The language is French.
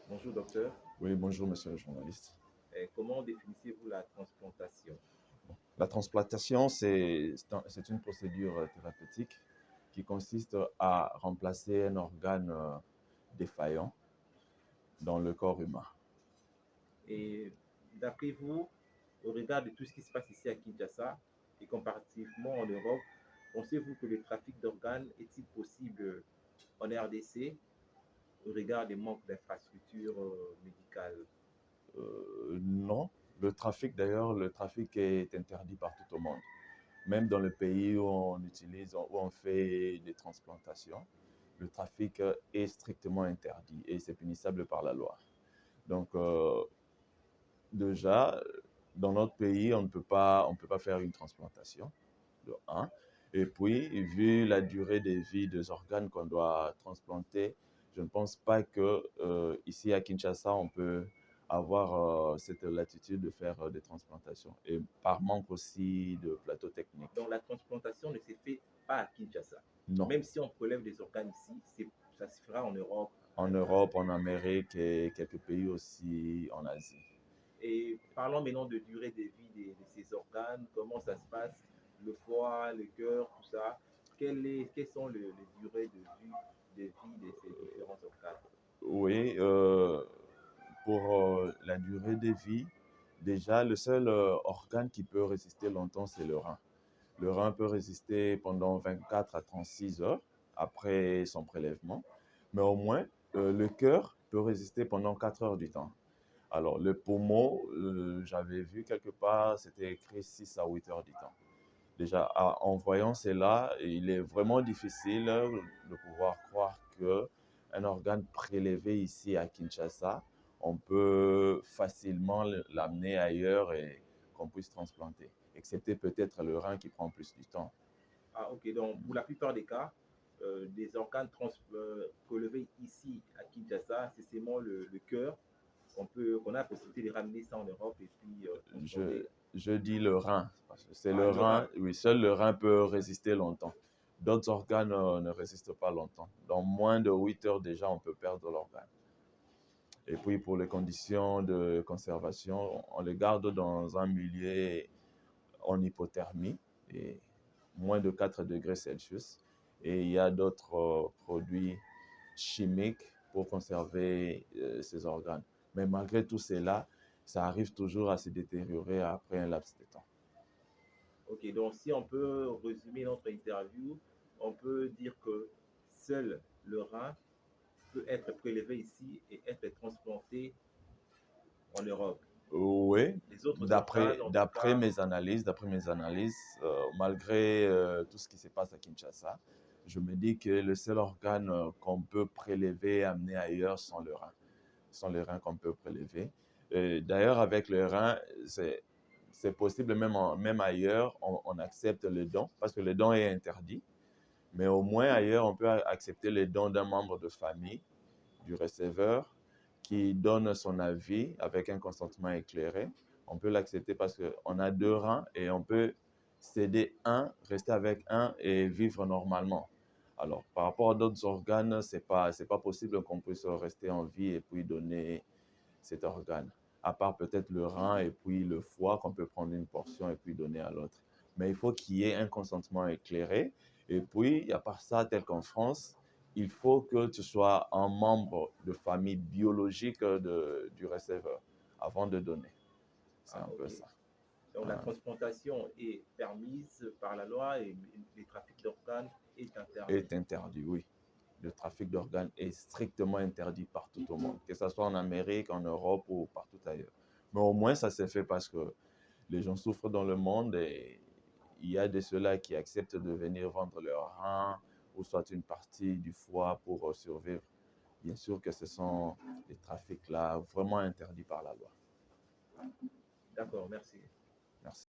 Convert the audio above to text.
Bonjour docteur. Oui, bonjour monsieur le journaliste. Comment définissez-vous la transplantation? La transplantation, c'est une procédure thérapeutique qui consiste à remplacer un organe défaillant dans le corps humain. Et d'après vous, au regard de tout ce qui se passe ici à Kinshasa et comparativement en Europe, pensez-vous que le trafic d'organes est-il possible en RDC au regard des manques d'infrastructures médicales? Non, le trafic est interdit partout au monde. Même dans le pays où on fait des transplantations, le trafic est strictement interdit et c'est punissable par la loi. Donc, déjà, dans notre pays, on ne peut pas faire une transplantation, de un. Et puis, vu la durée de vie des organes qu'on doit transplanter, je ne pense pas que ici à Kinshasa, on peut avoir cette latitude de faire des transplantations. Et par manque aussi de plateau technique. Donc la transplantation ne se fait pas à Kinshasa. Non. Même si on prélève des organes ici, ça se fera en Europe. En Europe, en Amérique et quelques pays aussi en Asie. Et parlons maintenant de durée de vie de ces organes, comment ça se passe, le foie, le cœur, tout ça. Quelles sont les durées de vie de ces différents organes? Oui, pour la durée de vie, déjà, le seul organe qui peut résister longtemps, c'est le rein. Le rein peut résister pendant 24 à 36 heures après son prélèvement, mais au moins, le cœur peut résister pendant 4 heures du temps. Alors, le poumon, j'avais vu quelque part, c'était écrit 6 à 8 heures du temps. Déjà, en voyant cela, il est vraiment difficile de pouvoir croire qu'un organe prélevé ici à Kinshasa, on peut facilement l'amener ailleurs et qu'on puisse transplanter, excepté peut-être le rein qui prend plus du temps. Ah, ok. Donc, pour la plupart des cas, des organes prélevés ici à Kinshasa, c'est seulement le cœur qu'on a la possibilité de ramener ça en Europe et puis Je, transplanter. je dis le rein, parce que c'est Ah, le le rein, rein. oui, seul le rein peut résister longtemps. D'autres organes ne résistent pas longtemps. Dans moins de 8 heures déjà, on peut perdre l'organe. Et puis pour les conditions de conservation, on les garde dans un milieu en hypothermie, et moins de 4 degrés Celsius. Et il y a d'autres produits chimiques pour conserver ces organes. Mais malgré tout cela, ça arrive toujours à se détériorer après un laps de temps. Ok, donc si on peut résumer notre interview, on peut dire que seul le rein peut être prélevé ici et être transplanté en Europe. Oui, Les autres organes, en tout cas, d'après mes analyses, malgré tout ce qui se passe à Kinshasa, je me dis que le seul organe qu'on peut prélever et amener ailleurs sont le rein. Ce sont les reins qu'on peut prélever. D'ailleurs, avec le rein, c'est possible même ailleurs, on accepte le don, parce que le don est interdit. Mais au moins ailleurs, on peut accepter le don d'un membre de famille, du receveur, qui donne son avis avec un consentement éclairé. On peut l'accepter parce qu'on a deux reins et on peut céder un, rester avec un et vivre normalement. Alors, par rapport à d'autres organes, c'est pas possible qu'on puisse rester en vie et puis donner cet organe. À part peut-être le rein et puis le foie qu'on peut prendre une portion et puis donner à l'autre. Mais il faut qu'il y ait un consentement éclairé. Et puis, à part ça, tel qu'en France, il faut que tu sois un membre de famille biologique du receveur avant de donner. C'est ah, un peu ok. ça. Donc la transplantation est permise par la loi et le trafic d'organes est interdit. Est interdit, oui. Le trafic d'organes est strictement interdit partout au monde, que ce soit en Amérique, en Europe ou partout ailleurs. Mais au moins, ça s'est fait parce que les gens souffrent dans le monde et il y a de ceux-là qui acceptent de venir vendre leur rein ou soit une partie du foie pour survivre. Bien sûr que ce sont des trafics-là vraiment interdits par la loi. D'accord, merci. Merci.